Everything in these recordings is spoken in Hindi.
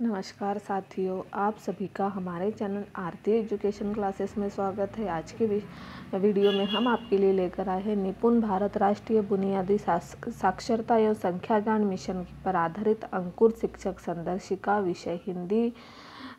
नमस्कार साथियों, आप सभी का हमारे चैनल आरती एजुकेशन क्लासेस में स्वागत है। आज के वीडियो में हम आपके लिए लेकर आए हैं निपुण भारत राष्ट्रीय बुनियादी साक्षरता एवं संख्या ज्ञान मिशन पर आधारित अंकुर शिक्षक संदर्शिका विषय हिंदी,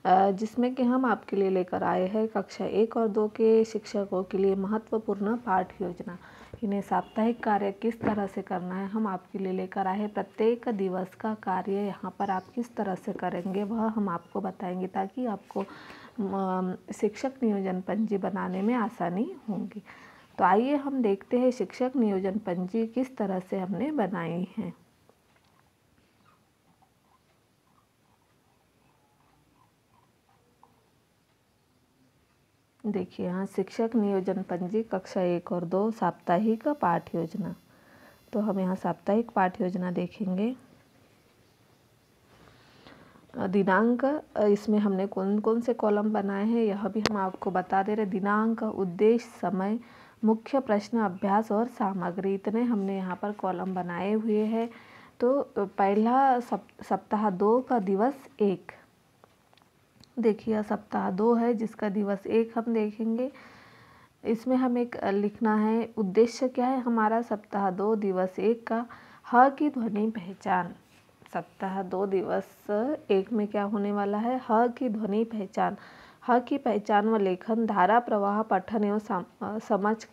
जिसमें कि हम आपके लिए लेकर आए हैं कक्षा 1 और 2 के शिक्षकों के लिए महत्वपूर्ण पाठ योजना। इन्हें साप्ताहिक कार्य किस तरह से करना है हम आपके लिए लेकर आए हैं। प्रत्येक दिवस का कार्य यहाँ पर आप किस तरह से करेंगे वह हम आपको बताएंगे, ताकि आपको शिक्षक नियोजन पंजी बनाने में आसानी होगी। तो आइए हम देखते हैं शिक्षक नियोजन पंजी किस तरह से हमने बनाई है। देखिए यहाँ शिक्षक नियोजन पंजी कक्षा 1 और 2 साप्ताहिक पाठ योजना। तो हम यहाँ साप्ताहिक पाठ योजना देखेंगे। दिनांक, इसमें हमने कौन कौन से कॉलम बनाए हैं यह भी हम आपको बता दे रहे। दिनांक, उद्देश्य, समय, मुख्य प्रश्न, अभ्यास और सामग्री, इतने हमने यहाँ पर कॉलम बनाए हुए हैं। तो पहला सप्ताह 2 का दिवस 1, देखिए सप्ताह 2 है जिसका दिवस 1 हम देखेंगे। इसमें हमें लिखना है उद्देश्य क्या है हमारा सप्ताह 2 दिवस 1 का, ह की ध्वनि पहचान। सप्ताह 2 दिवस 1 में क्या होने वाला है, ह की ध्वनि पहचान। ह की पहचान व लेखन, धारा प्रवाह, पठन एवं समझ,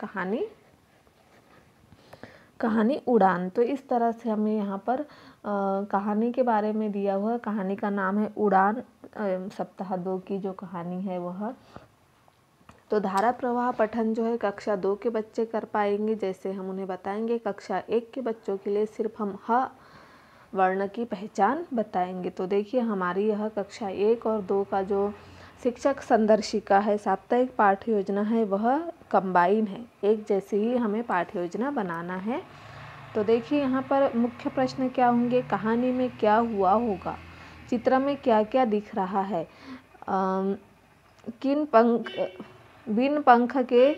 कहानी उड़ान। तो इस तरह से हमें यहाँ पर कहानी के बारे में दिया हुआ। कहानी का नाम है उड़ान। सप्ताह 2 की जो कहानी है वह। तो धारा प्रवाह पठन जो है कक्षा 2 के बच्चे कर पाएंगे, जैसे हम उन्हें बताएंगे। कक्षा 1 के बच्चों के लिए सिर्फ हम ह वर्ण की पहचान बताएंगे। तो देखिए हमारी यह कक्षा 1 और 2 का जो शिक्षक संदर्शिका है, साप्ताहिक पाठ योजना है, वह कंबाइन है। एक जैसे ही हमें पाठ योजना बनाना है। तो देखिए यहाँ पर मुख्य प्रश्न क्या होंगे, कहानी में क्या हुआ होगा, चित्र में क्या क्या दिख रहा है, बिन पंख के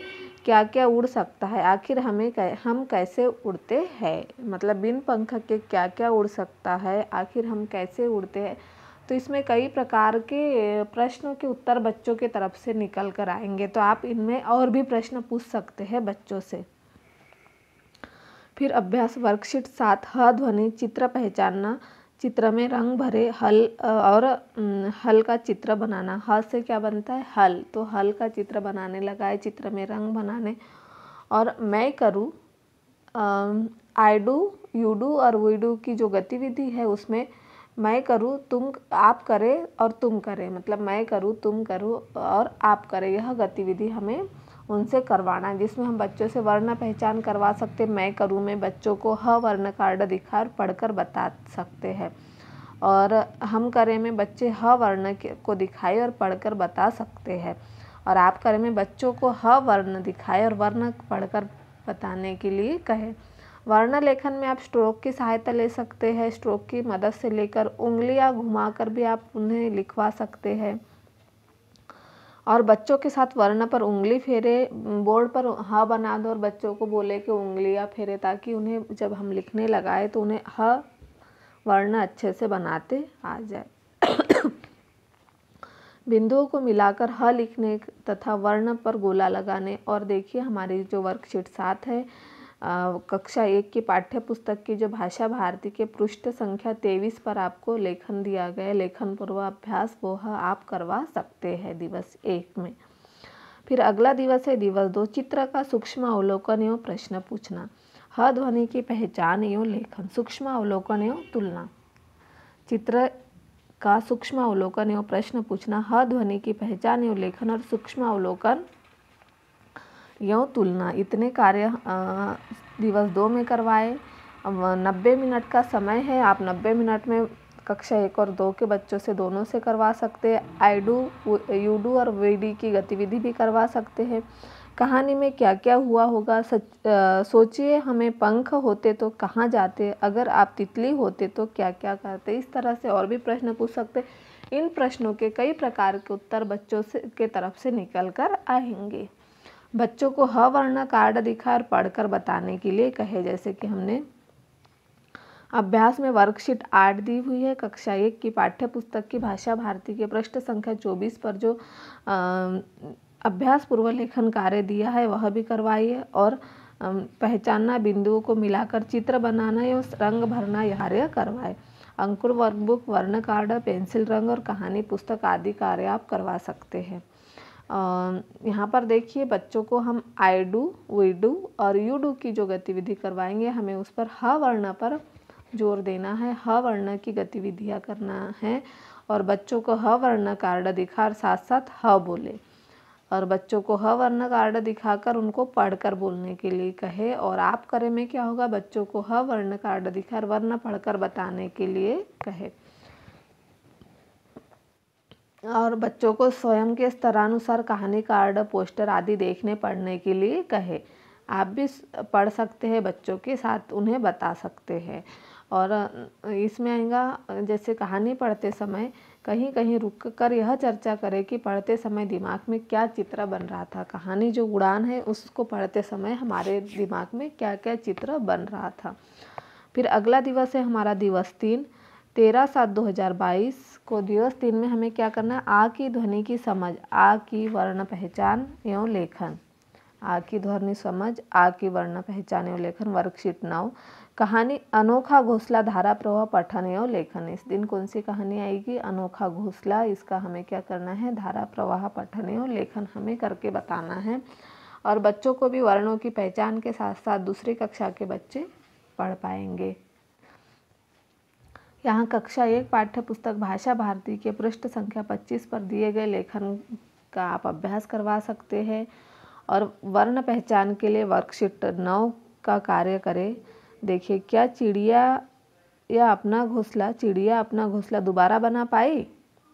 क्या क्या उड़ सकता है, आखिर हम कैसे उड़ते हैं। मतलब बिन पंख के क्या क्या उड़ सकता है, आखिर हम कैसे उड़ते हैं। तो इसमें कई प्रकार के प्रश्नों के उत्तर बच्चों की तरफ से निकल कर आएंगे। तो आप इनमें और भी प्रश्न पूछ सकते हैं बच्चों से। फिर अभ्यास वर्कशीट 7, ह ध्वनि चित्र पहचानना, चित्र में रंग भरे, हल और हल का चित्र बनाना। ह से क्या बनता है, हल। तो हल का चित्र बनाने लगा है, चित्र में रंग बनाने। और मैं करूँ, आई डू, यू डू और वी डू की जो गतिविधि है उसमें मैं करूँ, तुम, आप करें और तुम करें। मतलब मैं करूँ, तुम करो और आप करें, यह गतिविधि हमें उनसे करवाना है, जिसमें हम बच्चों से वर्ण पहचान करवा सकते। मैं करूँ में बच्चों को ह वर्ण कार्ड दिखा और पढ़कर बता सकते हैं, और हम करें में बच्चे ह वर्ण को दिखाए और पढ़कर बता सकते हैं, और आप करें में बच्चों को ह वर्ण दिखाए और वर्ण पढ़कर बताने के लिए कहें। वर्ण लेखन में आप स्ट्रोक की सहायता ले सकते हैं। स्ट्रोक की मदद से लेकर उंगलियां घुमाकर भी आप उन्हें लिखवा सकते हैं, और बच्चों के साथ वर्ण पर उंगली फेरे, बोर्ड पर ह बना दो और बच्चों को बोले कि उंगलियां फेरे, ताकि उन्हें जब हम लिखने लगाए तो उन्हें ह वर्ण अच्छे से बनाते आ जाए। बिंदुओं को मिलाकर ह लिखने तथा वर्ण पर गोला लगाने। और देखिए हमारी जो वर्कशीट 7 है, कक्षा 1 की पाठ्य पुस्तक की जो भाषा भारती के पृष्ठ संख्या 23 पर आपको लेखन दिया गया है, लेखन पूर्व अभ्यास, वो आप करवा सकते हैं दिवस 1 में। फिर अगला दिवस है दिवस 2, चित्र का सूक्ष्म अवलोकन एवं प्रश्न पूछना। ह ध्वनि की पहचान एवं लेखन, सूक्ष्म अवलोकन एवं तुलना। चित्र का सूक्ष्म अवलोकन एवं प्रश्न पूछना, ह ध्वनि की पहचान एवं लेखन और सूक्ष्म अवलोकन एवं तुलना, इतने कार्य दिवस 2 में करवाए। 90 मिनट का समय है, आप 90 मिनट में कक्षा 1 और 2 के बच्चों से दोनों से करवा सकते हैं। आई डू, यू डू और वी डी की गतिविधि भी करवा सकते हैं। कहानी में क्या क्या हुआ होगा, सोचिए हमें पंख होते तो कहाँ जाते, अगर आप तितली होते तो क्या क्या करते। इस तरह से और भी प्रश्न पूछ सकते। इन प्रश्नों के कई प्रकार के उत्तर बच्चों के तरफ से निकल कर आएंगे। बच्चों को ह वर्ण कार्ड दिखा और पढ़कर बताने के लिए कहे, जैसे कि हमने अभ्यास में वर्कशीट 8 दी हुई है। कक्षा 1 की पाठ्य पुस्तक की भाषा भारती के पृष्ठ संख्या 24 पर जो अभ्यास पूर्व लेखन कार्य दिया है वह भी करवाइए, और पहचानना, बिंदुओं को मिलाकर चित्र बनाना एवं रंग भरना यह कार्य करवाए। अंकुर वर्कबुक, वर्ण कार्ड, पेंसिल रंग और कहानी पुस्तक आदि कार्य आप करवा सकते हैं। यहाँ पर देखिए बच्चों को हम आई डू, वी डू और यू डू की जो गतिविधि करवाएंगे, हमें उस पर ह वर्ण पर जोर देना है। ह वर्ण की गतिविधियाँ करना है और बच्चों को ह वर्ण कार्ड दिखा और साथ साथ ह बोले, और बच्चों को ह वर्ण कार्ड दिखाकर उनको पढ़कर बोलने के लिए कहे। और आप करे में क्या होगा, बच्चों को ह वर्ण कार्ड दिखा और वर्ण पढ़कर बताने के लिए कहे, और बच्चों को स्वयं के स्तरानुसार कहानी कार्ड, पोस्टर आदि देखने पढ़ने के लिए कहे। आप भी पढ़ सकते हैं, बच्चों के साथ उन्हें बता सकते हैं। और इसमें आएगा जैसे कहानी पढ़ते समय कहीं कहीं रुक कर यह चर्चा करें कि पढ़ते समय दिमाग में क्या चित्र बन रहा था। कहानी जो उड़ान है उसको पढ़ते समय हमारे दिमाग में क्या क्या चित्र बन रहा था। फिर अगला दिवस है हमारा दिवस 3, 13/7/2022 को। दिवस 3 में हमें क्या करना है, आ की ध्वनि की समझ, आ की वर्ण पहचान एवं लेखन। आ की ध्वनि समझ, आ की वर्ण पहचान एवं लेखन। वर्कशीट 9, कहानी अनोखा घोंसला, धारा प्रवाह, पठन एवं लेखन। इस दिन कौन सी कहानी आएगी, अनोखा घोंसला। इसका हमें क्या करना है, धारा प्रवाह, पठन एवं लेखन हमें करके बताना है। और बच्चों को भी वर्णों की पहचान के साथ साथ दूसरी कक्षा के बच्चे पढ़ पाएंगे। यहाँ कक्षा 1 पाठ्य पुस्तक भाषा भारती के पृष्ठ संख्या 25 पर दिए गए लेखन का आप अभ्यास करवा सकते हैं। और वर्ण पहचान के लिए वर्कशीट 9 का कार्य करें। देखिए, क्या चिड़िया अपना घोंसला दोबारा बना पाई?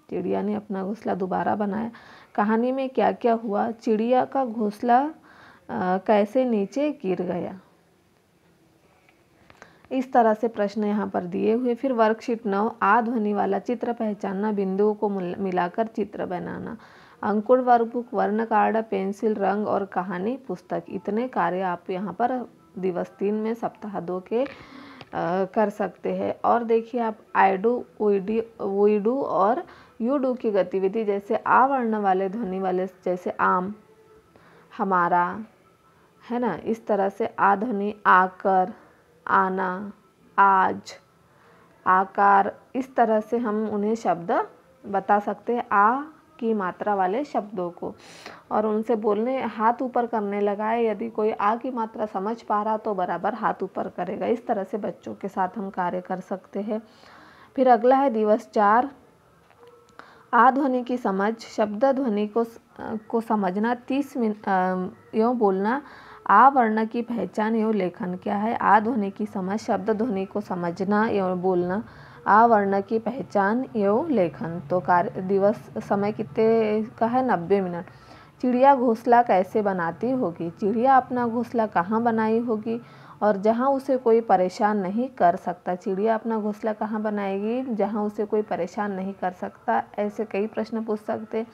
चिड़िया ने अपना घोंसला दोबारा बनाया। कहानी में क्या क्या हुआ? चिड़िया का घोंसला कैसे नीचे गिर गया? इस तरह से प्रश्न यहाँ पर दिए हुए। फिर वर्कशीट 9, आ ध्वनि वाला चित्र पहचानना, बिंदुओं को मिलाकर चित्र बनाना। अंकुर वर्कबुक, वर्ण कार्ड, पेंसिल रंग और कहानी पुस्तक। इतने कार्य आप यहाँ पर दिवस 3 में सप्ताह 2 के कर सकते हैं। और देखिए आप आई डू, वी डू और यू डू की गतिविधि, जैसे आ वर्ण वाले ध्वनि वाले जैसे आम, हमारा, है ना, इस तरह से आ ध्वनि, आकर, आना, आज, आकार, इस तरह से हम उन्हें शब्द बता सकते हैं, आ की मात्रा वाले शब्दों को। और उनसे बोलने, हाथ ऊपर करने लगाए। यदि कोई आ की मात्रा समझ पा रहा तो बराबर हाथ ऊपर करेगा। इस तरह से बच्चों के साथ हम कार्य कर सकते हैं। फिर अगला है दिवस 4, आ ध्वनि की समझ, शब्द ध्वनि को समझना, 30 मिनट यूँ बोलना। आ वर्ण की पहचान एवं लेखन क्या है? आ ध्वनि की समझ, शब्द ध्वनि को समझना एवं बोलना, आ वर्ण की पहचान एवं लेखन। तो कार्य दिवस समय कितने का है? 90 मिनट। चिड़िया घोंसला कैसे बनाती होगी? चिड़िया अपना घोंसला कहाँ बनाई होगी और जहाँ उसे कोई परेशान नहीं कर सकता? चिड़िया अपना घोंसला कहाँ बनाएगी? जहाँ उसे कोई परेशान नहीं कर सकता। ऐसे कई प्रश्न पूछ सकते।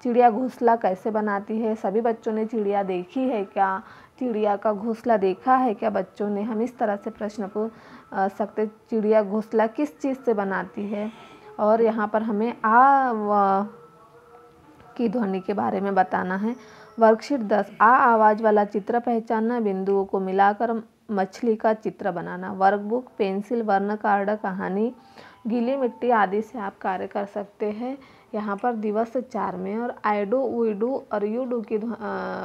चिड़िया घोंसला कैसे बनाती है? सभी बच्चों ने चिड़िया देखी है क्या? चिड़िया का घोंसला देखा है क्या बच्चों ने? हम इस तरह से प्रश्न पूछ सकते। चिड़िया घोंसला किस चीज़ से बनाती है? और यहाँ पर हमें आ की ध्वनि के बारे में बताना है। वर्कशीट 10, आ आवाज़ वाला चित्र पहचानना, बिंदुओं को मिलाकर मछली का चित्र बनाना। वर्कबुक, पेंसिल, वर्ण कार्ड, कहानी, गीली मिट्टी आदि से आप कार्य कर सकते हैं यहाँ पर दिवस 4 में। और आई डू, वी डू और यू डू की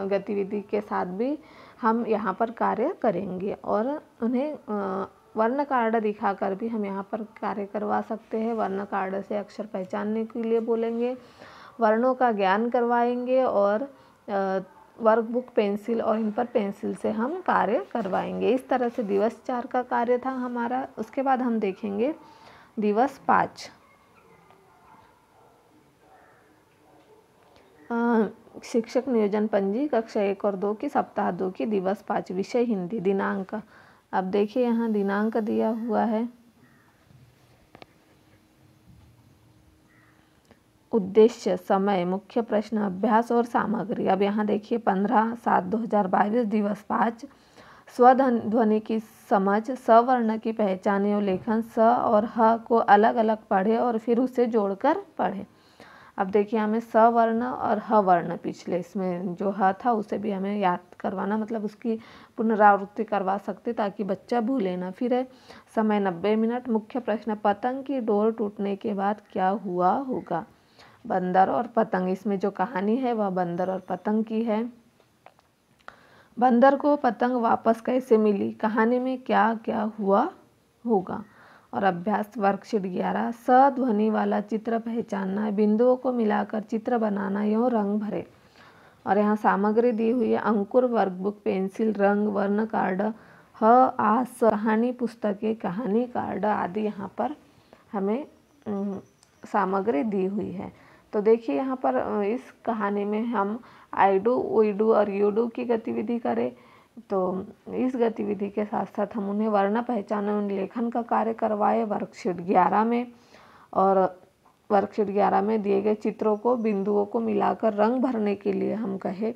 गतिविधि के साथ भी हम यहाँ पर कार्य करेंगे। और उन्हें वर्ण कार्ड दिखाकर भी हम यहाँ पर कार्य करवा सकते हैं। वर्ण कार्ड से अक्षर पहचानने के लिए बोलेंगे, वर्णों का ज्ञान करवाएंगे और वर्कबुक, पेंसिल और इन पर पेंसिल से हम कार्य करवाएंगे। इस तरह से दिवस 4 का कार्य था हमारा। उसके बाद हम देखेंगे दिवस 5। शिक्षक नियोजन पंजी, कक्षा 1 और 2 की सप्ताह 2 की दिवस 5, विषय हिंदी। दिनांक, अब देखिए यहाँ दिनांक दिया हुआ है। उद्देश्य, समय, मुख्य प्रश्न, अभ्यास और सामग्री। अब यहाँ देखिए 15/7/2022 दिवस 5, स्वध्वनि की समझ, सवर्ण की पहचान एवं लेखन, स और ह को अलग अलग पढ़े और फिर उसे जोड़कर पढ़े। अब देखिए हमें सवर्ण और ह वर्ण, पिछले इसमें जो ह था उसे भी हमें याद करवाना, मतलब उसकी पुनरावृत्ति करवा सकते ताकि बच्चा भूले ना। फिर है समय 90 मिनट। मुख्य प्रश्न, पतंग की डोर टूटने के बाद क्या हुआ होगा? बंदर और पतंग, इसमें जो कहानी है वह बंदर और पतंग की है। बंदर को पतंग वापस कैसे मिली? कहानी में क्या क्या हुआ होगा? और अभ्यास वर्कशीट 11, सध्वनि वाला चित्र पहचानना है, बिंदुओं को मिलाकर चित्र बनाना एवं रंग भरे। और यहाँ सामग्री दी हुई है, अंकुर वर्कबुक, पेंसिल, रंग, वर्ण कार्ड, कहानी पुस्तकें, कहानी कार्ड आदि यहाँ पर हमें सामग्री दी हुई है। तो देखिए यहाँ पर इस कहानी में हम आई डू, वी डू और यू डू की गतिविधि करें, तो इस गतिविधि के साथ साथ हम उन्हें वर्ण पहचान एवं लेखन का कार्य करवाए वर्कशीट 11 में। और वर्कशीट 11 में दिए गए चित्रों को, बिंदुओं को मिलाकर रंग भरने के लिए हम कहे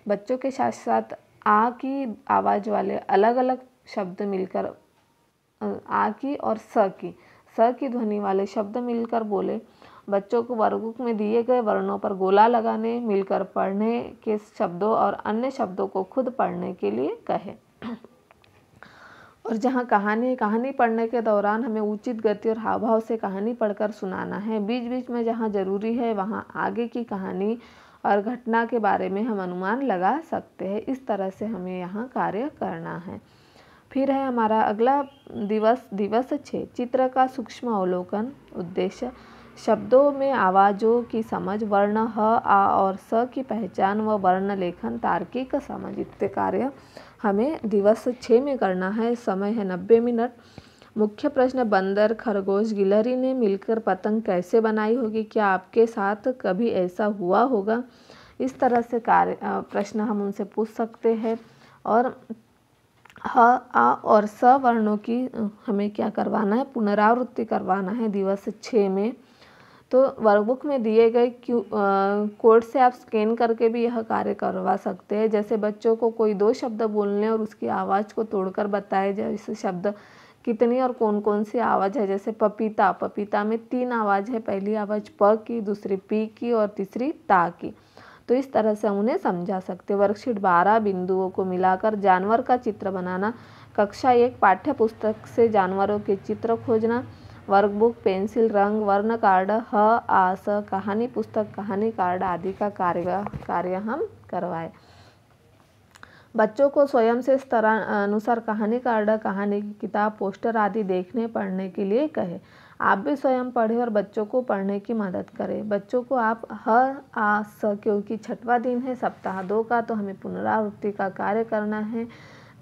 बच्चों के साथ साथ आ की आवाज़ वाले अलग अलग शब्द मिलकर, आ की और स की ध्वनि वाले शब्द मिलकर बोले। बच्चों को वर्कबुक में दिए गए वर्णों पर गोला लगाने, मिलकर पढ़ने के शब्दों और अन्य शब्दों को खुद पढ़ने के लिए कहे। और जहाँ कहानी पढ़ने के दौरान हमें उचित गति और हाव भाव से कहानी पढ़कर सुनाना है। बीच बीच में जहाँ जरूरी है वहाँ आगे की कहानी और घटना के बारे में हम अनुमान लगा सकते हैं। इस तरह से हमें यहाँ कार्य करना है। फिर है हमारा अगला दिवस 6, चित्र का सूक्ष्म अवलोकन। उद्देश्य, शब्दों में आवाज़ों की समझ, वर्ण ह, आ और स की पहचान व वर्ण लेखन, तार्किक समझ इत्यादि कार्य हमें दिवस 6 में करना है। समय है 90 मिनट। मुख्य प्रश्न, बंदर, खरगोश, गिलहरी ने मिलकर पतंग कैसे बनाई होगी? क्या आपके साथ कभी ऐसा हुआ होगा? इस तरह से प्रश्न हम उनसे पूछ सकते हैं। और ह, आ और स वर्णों की हमें क्या करवाना है? पुनरावृत्ति करवाना है दिवस 6 में। तो वर्कबुक में दिए गए कोड से आप स्कैन करके भी यह कार्य करवा सकते हैं। जैसे बच्चों को कोई 2 शब्द बोलने और उसकी आवाज़ को तोड़कर बताए जाए, जैसे शब्द कितनी और कौन कौन सी आवाज़ है। जैसे पपीता, पपीता में 3 आवाज़ है, पहली आवाज़ प की, दूसरी पी की और तीसरी ता की। तो इस तरह से हम उन्हें समझा सकते। वर्कशीट 12, बिंदुओं को मिलाकर जानवर का चित्र बनाना। कक्षा 1 पाठ्य पुस्तक से जानवरों के चित्र खोजना। वर्कबुक, पेंसिल, रंग, वर्ण कार्ड, ह, आ, स, कहानी पुस्तक, कहानी कार्ड आदि का कार्य हम करवाए। बच्चों को स्वयं से स्तर अनुसार कहानी कार्ड, कहानी की किताब, पोस्टर आदि देखने पढ़ने के लिए कहे। आप भी स्वयं पढ़ें और बच्चों को पढ़ने की मदद करें। बच्चों को आप ह, आ, स, क्योंकि 6वां दिन है सप्ताह 2 का, तो हमें पुनरावृत्ति का कार्य करना है।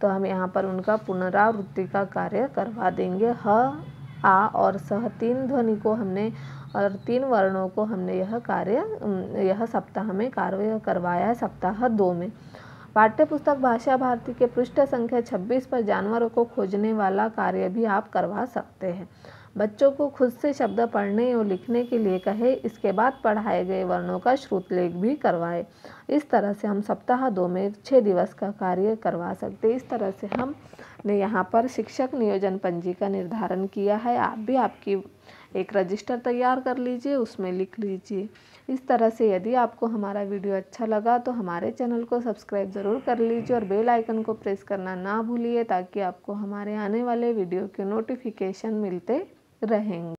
तो हम यहाँ पर उनका पुनरावृत्ति का कार्य करवा देंगे। ह, आ और स 3 ध्वनि को हमने और 3 वर्णों को हमने यह सप्ताह में कार्य करवाया है, सप्ताह 2 में। पाठ्यपुस्तक भाषा भारती के पृष्ठ संख्या 26 पर जानवरों को खोजने वाला कार्य भी आप करवा सकते हैं। बच्चों को खुद से शब्द पढ़ने और लिखने के लिए कहे। इसके बाद पढ़ाए गए वर्णों का श्रुतलेख भी करवाए। इस तरह से हम सप्ताह 2 में 6 दिवस का कार्य करवा सकते हैं। इस तरह से हमने यहाँ पर शिक्षक नियोजन पंजी का निर्धारण किया है। आप भी आपकी एक रजिस्टर तैयार कर लीजिए, उसमें लिख लीजिए। इस तरह से यदि आपको हमारा वीडियो अच्छा लगा तो हमारे चैनल को सब्सक्राइब ज़रूर कर लीजिए और बेल आइकन को प्रेस करना ना भूलिए, ताकि आपको हमारे आने वाले वीडियो के नोटिफिकेशन मिलते रहेंगे।